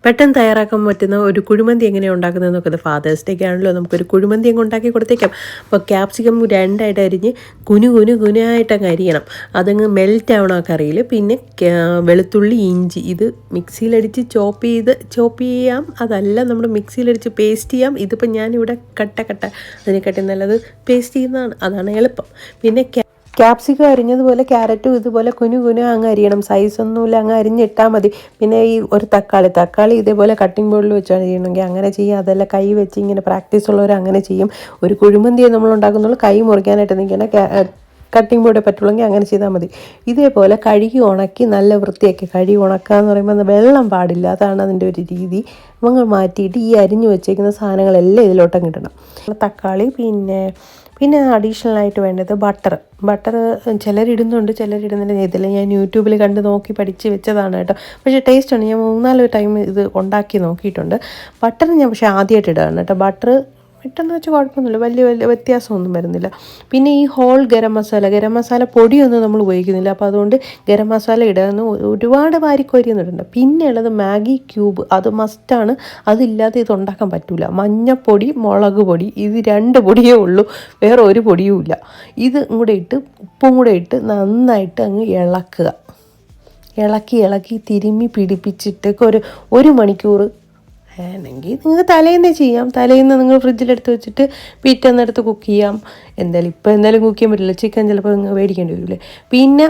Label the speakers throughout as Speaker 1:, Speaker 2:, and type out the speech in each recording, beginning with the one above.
Speaker 1: പെട്ടെന്ന് തയ്യാറാക്കാൻ പറ്റുന്ന ഒരു കുഴിമന്തി എങ്ങനെയാണ് ഉണ്ടാക്കുന്നത് നോക്കുന്നത്. ഫാദേഴ്സ് ഡേക്ക് ആണല്ലോ, നമുക്കൊരു കുഴിമന്തി അങ്ങ് ഉണ്ടാക്കി കൊടുത്തേക്കാം. അപ്പോൾ ക്യാപ്സിക്കം രണ്ടായിട്ട് അരിഞ്ഞ് കുനുകുനായിട്ടങ്ങ് അരിയണം. അതങ്ങ് മെൽറ്റ് ആവണം ആ കറിയിൽ. പിന്നെ വെളുത്തുള്ളി, ഇഞ്ചി ഇത് മിക്സിയിലടിച്ച് ചോപ്പ് ചെയ്യാം. അതല്ല നമ്മൾ മിക്സിയിലടിച്ച് പേസ്റ്റ് ചെയ്യാം. ഇതിപ്പോൾ ഞാനിവിടെ കട്ട അതിനെക്കാട്ടി നല്ലത് പേസ്റ്റ് ചെയ്യുന്നതാണ്, അതാണ് എളുപ്പം. പിന്നെ ക്യാപ്സിക്കം അരിഞ്ഞതുപോലെ ക്യാരറ്റും ഇതുപോലെ കുനു അങ്ങ് അരിയണം. സൈസൊന്നുമില്ല, അങ്ങ് അരിഞ്ഞിട്ടാൽ മതി. പിന്നെ ഈ ഒരു തക്കാളി ഇതേപോലെ കട്ടിംഗ് ബോർഡിൽ വെച്ചാണ് ചെയ്യണമെങ്കിൽ അങ്ങനെ ചെയ്യും. അതല്ല കൈ വെച്ച് ഇങ്ങനെ പ്രാക്ടീസ് ഉള്ളവർ അങ്ങനെ ചെയ്യും. ഒരു കുഴിമന്തിയെ നമ്മൾ ഉണ്ടാക്കുന്നുള്ളൂ, കൈ മുറിക്കാനായിട്ട് നിൽക്കുന്ന കട്ടിംഗ് ബോർഡേ പറ്റുള്ളെങ്കിൽ അങ്ങനെ ചെയ്താൽ മതി. ഇതേപോലെ കഴുകി ഉണക്കി നല്ല വൃത്തിയാക്കി കഴുകി ഉണക്കുക എന്ന് പറയുമ്പോൾ വെള്ളം പാടില്ല, അതാണ് അതിൻ്റെ ഒരു രീതി. നമ്മൾ മാറ്റിയിട്ട് ഈ അരിഞ്ഞു വെച്ചേക്കുന്ന സാധനങ്ങളെല്ലാം ഇതിലോട്ടങ്ങ് ഇടണം. തക്കാളി പിന്നെ അഡീഷണലായിട്ട് വേണ്ടത് ബട്ടർ ചിലരിടുന്നുണ്ട്, ചിലരിടുന്നില്ല. ഇതിൽ ഞാൻ യൂട്യൂബിൽ കണ്ട് നോക്കി പഠിച്ച് വെച്ചതാണ് കേട്ടോ. പക്ഷേ ടേസ്റ്റാണ്. ഞാൻ 3-4 ടൈം ഇത് ഉണ്ടാക്കി നോക്കിയിട്ടുണ്ട്. ബട്ടർ ഞാൻ പക്ഷേ ആദ്യമായിട്ട് ഇടുകയാണ് കേട്ടോ. ബട്ടർ ഇട്ടെന്ന് വെച്ചാൽ കുഴപ്പമൊന്നുമില്ല, വലിയ വ്യത്യാസമൊന്നും വരുന്നില്ല. പിന്നെ ഈ ഹോൾ ഗരം മസാല പൊടിയൊന്നും നമ്മൾ ഉപയോഗിക്കുന്നില്ല. അപ്പോൾ അതുകൊണ്ട് ഗരം മസാല ഇടാന്ന് ഒരുപാട് വാരിക്കോരിയൊന്നും ഇടണ്ട. പിന്നെ ഉള്ളത് മാഗി ക്യൂബ്, അത് മസ്റ്റാണ്. അതില്ലാതെ ഇത് ഉണ്ടാക്കാൻ പറ്റില്ല. മഞ്ഞപ്പൊടി, മുളക് പൊടി, ഇത് 2 പൊടിയേ ഉള്ളൂ, വേറെ ഒരു പൊടിയും ഇല്ല. ഇത് കൂടെ ഇട്ട് ഉപ്പും കൂടെ ഇട്ട് നന്നായിട്ട് അങ്ങ് ഇളക്കി തിരുമ്മി പിടിപ്പിച്ചിട്ട് ഒരു മണിക്കൂർ വേണമെങ്കിൽ നിങ്ങൾക്ക് തലേന്ന് ചെയ്യാം. തലേന്ന് നിങ്ങൾ ഫ്രിഡ്ജിലെടുത്ത് വെച്ചിട്ട് പിറ്റേന്നെടുത്ത് കുക്ക് ചെയ്യാം. എന്തായാലും കുക്ക് ചെയ്യാൻ പറ്റില്ല, ചിക്കൻ ചിലപ്പോൾ നിങ്ങൾ മേടിക്കേണ്ടി വരില്ലേ. പിന്നെ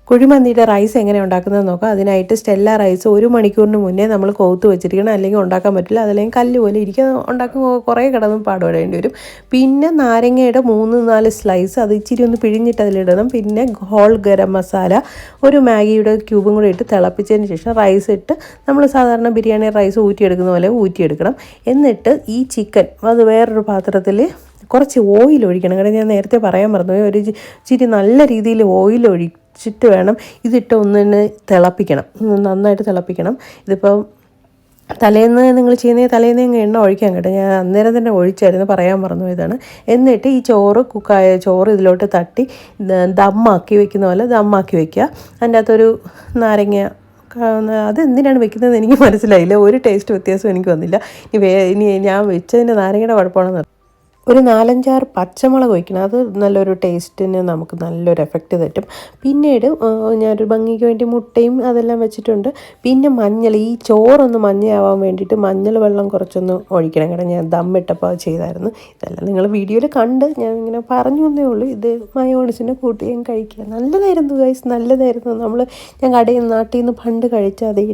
Speaker 1: കുഴിമന്തിയുടെ റൈസ് എങ്ങനെ ഉണ്ടാക്കുന്നത് നോക്കാം. അതിനായിട്ട് സ്റ്റെല്ല റൈസ് 1 മണിക്കൂറിന് മുന്നേ നമ്മൾ കോത്ത് വെച്ചിരിക്കണം, അല്ലെങ്കിൽ ഉണ്ടാക്കാൻ പറ്റില്ല. അതല്ലെങ്കിൽ കല്ല് പോലെ ഇരിക്കുക, ഉണ്ടാക്കുമ്പോൾ കുറേ കിടന്ന് പാടുപെടേണ്ടി വരും. പിന്നെ നാരങ്ങയുടെ 3-4 സ്ലൈസ്, അത് ഇച്ചിരി ഒന്ന് പിഴിഞ്ഞിട്ട് അതിലിടണം. പിന്നെ ഹോൾ ഗരം മസാല, ഒരു മാഗിയുടെ ക്യൂബും കൂടെ ഇട്ട് തിളപ്പിച്ചതിന് ശേഷം റൈസ് ഇട്ട് നമ്മൾ സാധാരണ ബിരിയാണി റൈസ് ഊറ്റിയെടുക്കുന്ന പോലെ ഊറ്റിയെടുക്കണം. എന്നിട്ട് ഈ ചിക്കൻ അത് വേറൊരു പാത്രത്തിൽ കുറച്ച് ഓയിൽ ഒഴിക്കണം. കാരണം ഞാൻ നേരത്തെ പറയാൻ മറന്നുപോയി, ഒരു ഇച്ചിരി നല്ല രീതിയിൽ ഓയിൽ ഒഴിച്ചിട്ട് വേണം ഇതിട്ട് ഒന്നിന് തിളപ്പിക്കണം, നന്നായിട്ട് തിളപ്പിക്കണം. ഇതിപ്പോൾ തലേന്ന് നിങ്ങൾ ചെയ്യുന്ന തലേന്ന് എണ്ണ ഒഴിക്കാൻ കേട്ടോ, ഞാൻ അന്നേരം തന്നെ ഒഴിച്ചായിരുന്നു, പറയാൻ മറന്നുപോയതാണ്. എന്നിട്ട് ഈ കുക്കായ ചോറ് ഇതിലോട്ട് തട്ടി ദമ്മാക്കി വെക്കുന്ന പോലെ ദമ്മാക്കി വെക്കുക. അതിൻ്റെ അകത്തൊരു നാരങ്ങ, അതെന്തിനാണ് വെക്കുന്നതെന്ന് എനിക്ക് മനസ്സിലായില്ല. ഒരു ടേസ്റ്റ് വ്യത്യാസം എനിക്ക് വന്നില്ല. ഇനി ഞാൻ വെച്ചതിൻ്റെ നാരങ്ങയുടെ കുഴപ്പമാണെന്ന്. ഒരു 4-5 പച്ചമുളക് വയ്ക്കണം, അത് നല്ലൊരു ടേസ്റ്റിന് നമുക്ക് നല്ലൊരു എഫക്റ്റ് തരും. പിന്നീട് ഞാനൊരു ഭംഗിക്ക് വേണ്ടി മുട്ടയും അതെല്ലാം വെച്ചിട്ടുണ്ട്. പിന്നെ മഞ്ഞൾ, ഈ ചോറൊന്ന് മഞ്ഞയാവാൻ വേണ്ടിയിട്ട് മഞ്ഞൾ വെള്ളം കുറച്ചൊന്ന് ഒഴിക്കണം. കാരണം ഞാൻ ദമ്മിട്ടപ്പോൾ ചെയ്തായിരുന്നു. ഇതെല്ലാം നിങ്ങൾ വീഡിയോയിൽ കണ്ട് ഞാൻ ഇങ്ങനെ പറഞ്ഞു എന്നേ ഉള്ളൂ. ഇത് മയോണൈസിനെ കൂട്ടി ഞാൻ കഴിക്കുക. നല്ലതായിരുന്നു ഗൈസ്, നല്ലതായിരുന്നു. ഞാൻ നാട്ടിൽ നിന്ന് പണ്ട് കഴിച്ച അതേ